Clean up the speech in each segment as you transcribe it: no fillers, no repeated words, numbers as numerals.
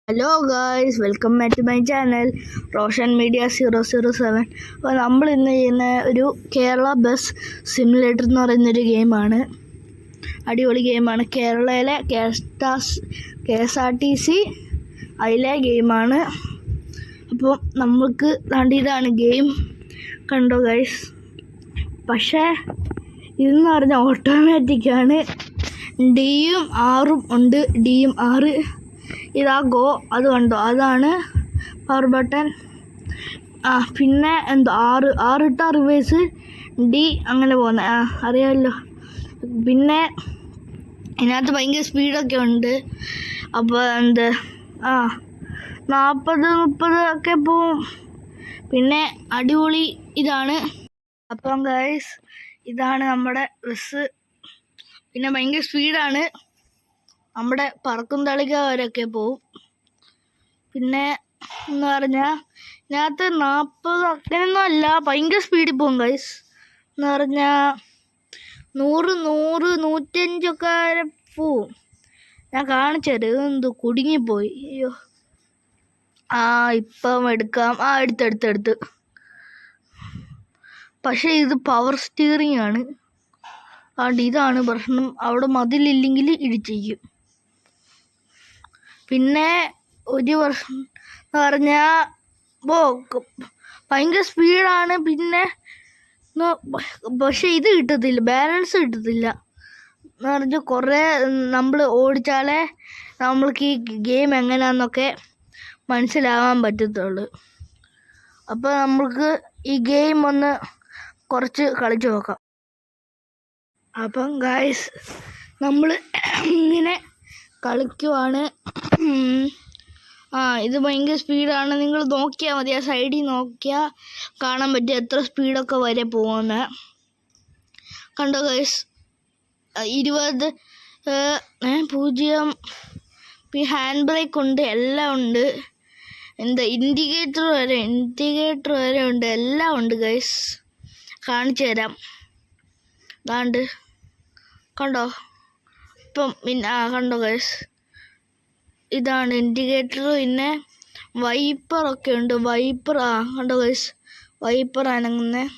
Hello guys, welcome back to my channel Roshan media 007. അപ്പോൾ നമ്മൾ ഇന്ന് ചെയ്യുന്ന ഒരു കേരള ബസ് സിമുലേറ്റർ എന്ന് പറയുന്നൊരു ഗെയിമാണ്. അടിപൊളി ഗെയിമാണ്. കേരളയിലെ KSRTC അതിലെ ഗെയിമാണ്. അപ്പോൾ നമുക്ക് ഇതാണ് ഗെയിം. കണ്ടോ ഗൈസ്. പക്ഷേ ഇതെന്ന് പറഞ്ഞാൽ ഓട്ടോമാറ്റിക്കാണ്. ഡിയും ആറും ഉണ്ട്. ഡിയും 6 ഇതാ ഗോ. അത് കണ്ടോ, അതാണ് പവർ ബട്ടൺ. പിന്നെ എന്തോ 6 ഇട്ട റിവേഴ്സ്, ഡി അങ്ങനെ പോകുന്നത് അറിയാമല്ലോ. പിന്നെ ഇതിനകത്ത് ഭയങ്കര സ്പീഡൊക്കെ ഉണ്ട്. അപ്പോൾ 40-30 ഒക്കെ പോവും. പിന്നെ അടിപൊളി ഇതാണ്. അപ്പം ഗൈസ്, ഇതാണ് നമ്മുടെ ബസ്. പിന്നെ ഭയങ്കര സ്പീഡാണ്. നമ്മുടെ പറക്കും തളിക വരെയൊക്കെ പോവും. പിന്നെ എന്ന് പറഞ്ഞാൽ ഇതിനകത്ത് 40 അങ്ങനെയൊന്നും അല്ല, ഭയങ്കര സ്പീഡിൽ പോകും ഗൈസ്. എന്ന് പറഞ്ഞാൽ 100-105 ഒക്കെ വരെ പോവും. ഞാൻ കാണിച്ചത് ഇതെന്തോ കുടുങ്ങിപ്പോയി. അയ്യോ, ഇപ്പം എടുക്കാം. എടുത്ത്. പക്ഷേ ഇത് പവർ സ്റ്റിയറിംഗ് ആണ്. ഇതാണ് പ്രശ്നം. അവിടെ മതിലില്ലെങ്കിൽ ഇടിച്ചിരിക്കും. പിന്നെ ഒരു വർഷം എന്ന് പറഞ്ഞാൽ ഭയങ്കര സ്പീഡാണ്. പിന്നെ പക്ഷെ ഇത് കിട്ടത്തില്ല, ബാലൻസ് കിട്ടത്തില്ല. എന്ന് പറഞ്ഞാൽ കുറേ നമ്മൾ ഓടിച്ചാലേ നമ്മൾക്ക് ഈ ഗെയിം എങ്ങനെയാണെന്നൊക്കെ മനസ്സിലാവാൻ പറ്റത്തുള്ളൂ. അപ്പോൾ നമ്മൾക്ക് ഈ ഗെയിം ഒന്ന് കുറച്ച് കളിച്ച് നോക്കാം. അപ്പം ഗായ്സ്, നമ്മൾ ഇങ്ങനെ കളിക്കുവാണ്. ഇത് ഭയങ്കര സ്പീഡാണ്. നിങ്ങൾ നോക്കിയാൽ മതി, ആ സൈഡിൽ നോക്കിയാൽ കാണാൻ പറ്റും എത്ര സ്പീഡൊക്കെ വരെ പോകുന്നത്. കണ്ടോ ഗൈസ്, 20 0. പിന്നെ ഹാൻഡ് ബ്രേക്ക് ഉണ്ട്, എല്ലാം ഉണ്ട്. ഇൻഡിക്കേറ്റർ വരെ ഉണ്ട്, എല്ലാം ഉണ്ട് ഗൈസ്. കാണിച്ചു തരാം. കണ്ടോ ഇപ്പം. പിന്നെ കണ്ടോ ഗൈസ്, ഇതാണ് ഇൻഡിക്കേറ്റർ. പിന്നെ വൈപ്പറൊക്കെ ഉണ്ട്. കണ്ടോ ഗൈസ്, വൈപ്പർ അനങ്ങുന്നത്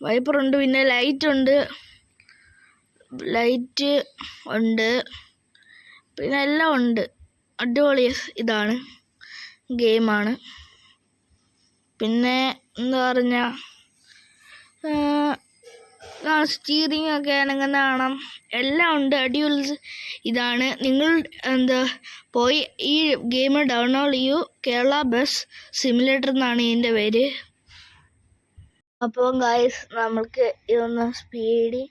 വൈപ്പറുണ്ട്. പിന്നെ ലൈറ്റ് ഉണ്ട്. പിന്നെ എല്ലാം ഉണ്ട്. അടിപൊളി ഇതാണ് ഗെയിമാണ്. പിന്നെ എന്താ പറഞ്ഞാൽ സ്റ്റിയറിംഗ് ഒക്കെ അനങ്ങുന്ന കാണാം, എല്ലാം ഉണ്ട്. അടിപൊളി ഇതാണ്. നിങ്ങൾ പോയി ഈ ഗെയിം ഡൗൺലോഡ് ചെയ്യൂ. കേരള ബസ് സിമുലേറ്റർ എന്നാണ് ഇതിൻ്റെ പേര്. അപ്പോൾ ഗായ്സ്, നമ്മൾക്ക് ഇതൊന്ന് സ്പീഡിൽ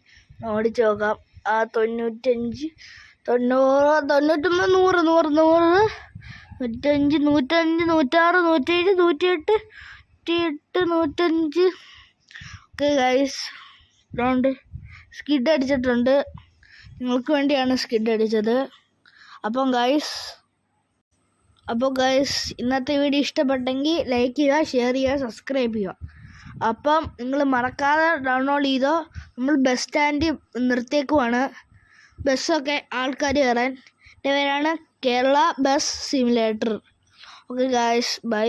ഓടിച്ച് നോക്കാം. 95, 90, 99, 100, 105, 105, 106, 107, 108, 105 ഒക്കെ ഗായ്സ്. അതുകൊണ്ട് സ്കിഡ് അടിച്ചിട്ടുണ്ട്. നിങ്ങൾക്ക് വേണ്ടിയാണ് സ്കിഡ് അടിച്ചത്. അപ്പോൾ ഗൈസ്, ഇന്നത്തെ വീഡിയോ ഇഷ്ടപ്പെട്ടെങ്കിൽ ലൈക്ക് ചെയ്യുക, ഷെയർ ചെയ്യുക, സബ്സ്ക്രൈബ് ചെയ്യുക. അപ്പം നിങ്ങൾ മറക്കാതെ ഡൗൺലോഡ് ചെയ്തോ. നമ്മൾ ബസ് സ്റ്റാൻഡിൽ നിർത്തിയേക്കുവാണ്. ബസ്സൊക്കെ ആൾക്കാർ കയറാൻ. എൻ്റെ പേരാണ് Kerala bus simulator. Okay guys, by.